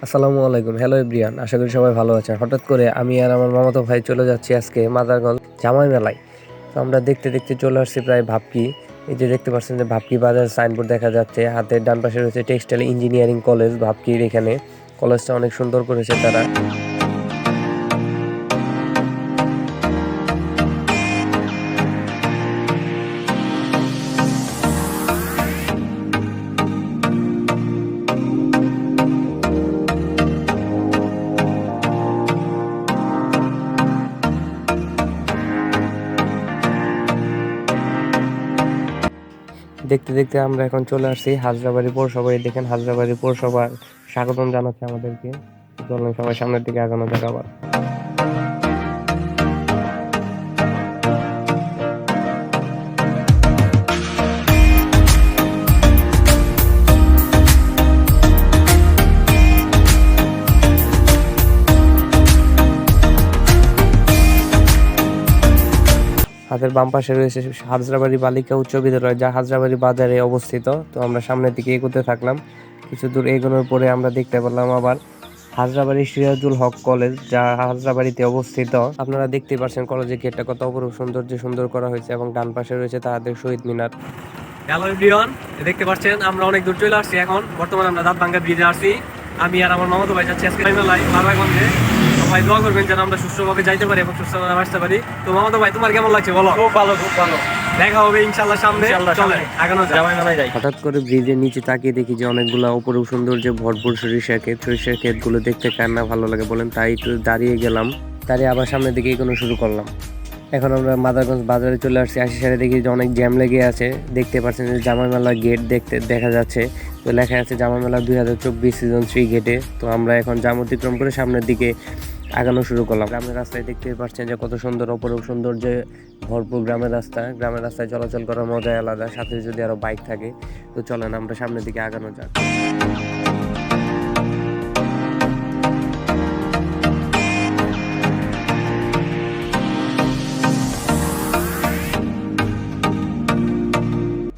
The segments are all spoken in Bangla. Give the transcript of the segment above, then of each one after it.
আসসালামু আলাইকুম। হ্যালো এভরিওয়ান, আশা করি সবাই ভালো আছেন। হঠাৎ করে আমি আর আমার মামাতো ভাই চলে যাচ্ছি আজকে মাদারগঞ্জ জামাই মেলায়। তো আমরা দেখতে দেখতে চলে আসছি প্রায় ভাপকি। এই যে দেখতে পাচ্ছেন যে ভাপকি বাজার সাইনবোর্ড দেখা যাচ্ছে, হাতের ডান পাশে রয়েছে টেক্সটাইল ইঞ্জিনিয়ারিং কলেজ ভাপকির। এখানে কলেজটা অনেক সুন্দর করেছে তারা। দেখতে দেখতে আমরা এখন চলে আসছি হাজরাবাড়ি পৌরসভায়। দেখেন হাজরাবাড়ি পৌরসভার স্বাগতম জানাচ্ছে আমাদেরকে। চলেন সবাই সামনের দিকে আগানো যাক আবার। হাতের বাম পাশে রয়েছে হাজরাবাড়ি বালিকা উচ্চ বিদ্যালয়, যা হাজরাবাড়ি বাজারে অবস্থিত। তো আমরা সামনের দিকে এগোতে থাকলাম। কিছু দূর এগোনোর পরে আমরা দেখতে পেলাম আবার হাজরাবাড়ি সিরাজুল হক কলেজ, যা হাজরাবাড়িতে অবস্থিত। আপনারা দেখতে পাচ্ছেন কলেজের গেটটা কত অপরূপ সুন্দর করা হয়েছে, এবং ডান পাশে রয়েছে তাদের শহীদ মিনার। হ্যালো এভরিওয়ান, দেখতে পাচ্ছেন আমরা অনেক দূর চলে আসছি। এখন বর্তমানে আমরা দাঁতভাঙ্গা ব্রিজে আসছি। আমি আর আমার মামাতো ভাই যাচ্ছি আজকে মেলায় মাদারগঞ্জে। সবাই দোয়া করবেন যেন আমরা সুস্থভাবে যাইতে পারি এবং সুস্থভাবে আসতে পারি। তো মামাতো ভাই, তোমার কেমন লাগছে বলো? খুব ভালো। দেখা হবে ইনশাআল্লাহ সামনে। চলে আগানো যাক। হঠাৎ করে ব্রিজের নিচে তাকিয়ে দেখি যে অনেকগুলো অপরূপ সৌন্দর্যে ভরপুর সরিষার ক্ষেতগুলো দেখতে কার না ভালো লাগে বলেন। তাই একটু দাঁড়িয়ে গেলাম, দাঁড়িয়ে আবার সামনের দিকে এগোনো শুরু করলাম। এখন আমরা মাদারগঞ্জ বাজারে চলে আসছি। আসি সারে দেখি যে অনেক জ্যাম লেগে আছে। দেখতে পাচ্ছেন যে জামাই মেলা গেট দেখা যাচ্ছে। তো লেখা আছে জামাই মেলা 2024 সিজন 3 গেটে। তো আমরা এখন জাম অতিক্রম করে সামনের দিকে আগানো শুরু করলাম। গ্রামের রাস্তায় দেখতে পাচ্ছেন যে কত সুন্দর অপরূপ সৌন্দর্যে ভরপুর গ্রামের রাস্তায় চলাচল করার মজাই আলাদা, সাথে যদি আরো বাইক থাকে। তো চলেন আমরা সামনের দিকে আগানো যাক।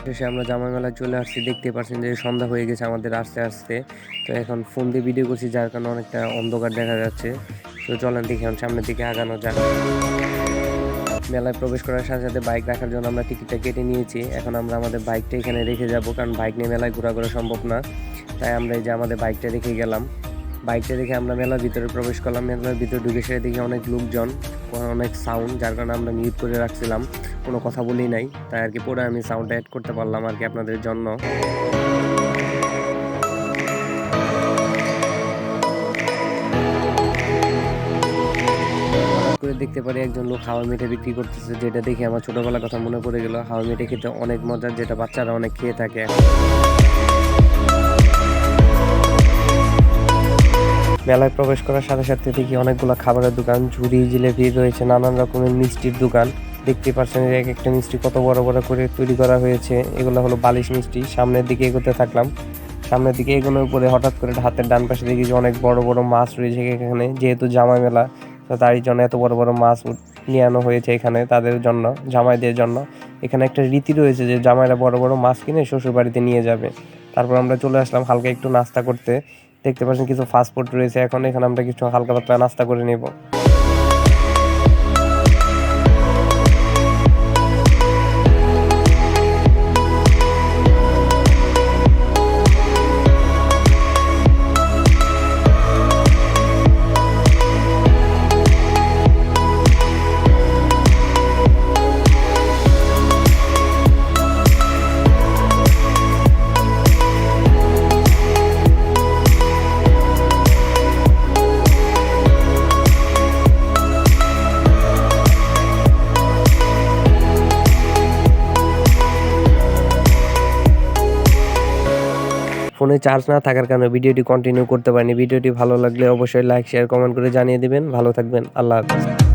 শেষে আমরা জামাই মেলায় চলে আসছি। দেখতে পাচ্ছেন যে সন্ধ্যা হয়ে গেছে আমাদের আস্তে আস্তে। তো এখন ফোন দিয়ে ভিডিও করছি, যার কারণে অনেকটা অন্ধকার দেখা যাচ্ছে। তো চলেন দেখি এখন সামনের দিকে আগানো যাক। মেলায় প্রবেশ করার সাথে সাথে বাইক রাখার জন্য আমরা টিকিটটা কেটে নিয়েছি। এখন আমরা আমাদের বাইকটা এখানে রেখে যাব, কারণ বাইক নিয়ে মেলায় ঘোরা সম্ভব না। তাই আমরা এই যে আমাদের বাইকটা রেখে গেলাম। বাইকটা রেখে আমরা মেলার ভিতরে প্রবেশ করলাম। মেলার ভিতরে ঢুকে সেরে দেখি অনেক লোকজন, অনেক সাউন্ড, যার কারণে আমরা মিউট করে রাখছিলাম, কোনো কথা বলি নাই। তাই আর কি পরে আমি সাউন্ডটা অ্যাড করতে পারলাম আর কি আপনাদের জন্য। করে দেখতে পারি একজন লোক হাওয়া মিঠে বিক্রি করতেছে, যেটা দেখে আমার ছোটবেলার কথা মনে পড়ে গেল। হাওয়া মিঠে খেতে অনেক মজার, যেটা বাচ্চারা অনেক খেয়ে থাকে। মেলায় প্রবেশ করার সাথে সাথে দেখি অনেকগুলো খাবারের দোকান, ঝুড়ি জিলেপি রয়েছে, নানান রকমের মিষ্টির দোকান। দেখতে পাচ্ছেন এক একটা মিষ্টি কত বড় বড় করে তৈরি করা হয়েছে। এগুলো হলো বালিশ মিষ্টি। সামনের দিকে এগোতে থাকলাম। সামনের দিকে এগোনোর পরে হঠাৎ করে হাতের ডান পাশে দেখি যে অনেক বড় বড় মাছ রয়েছে এখানে। যেহেতু জামাই মেলা, তো তারই জন্য এত বড় বড় মাছ নিয়ে আনা হয়েছে এখানে তাদের জন্য, জামাইদের জন্য। এখানে একটা রীতি রয়েছে যে জামাইরা বড় বড় মাছ কিনে শ্বশুর বাড়িতে নিয়ে যাবে। তারপর আমরা চলে আসলাম হালকা একটু নাস্তা করতে। দেখতে পাচ্ছেন কিছু ফাস্টফুড রয়েছে এখন। এখানে আমরা কিছু হালকা পাতলা নাস্তা করে নেব। ফোনে চার্জ না থাকার কারণে ভিডিওটি কন্টিনিউ করতে পারিনি। ভিডিওটি ভালো লাগলে অবশ্যই লাইক শেয়ার কমেন্ট করে জানিয়ে দিবেন। ভালো থাকবেন। আল্লাহ হাফেজ।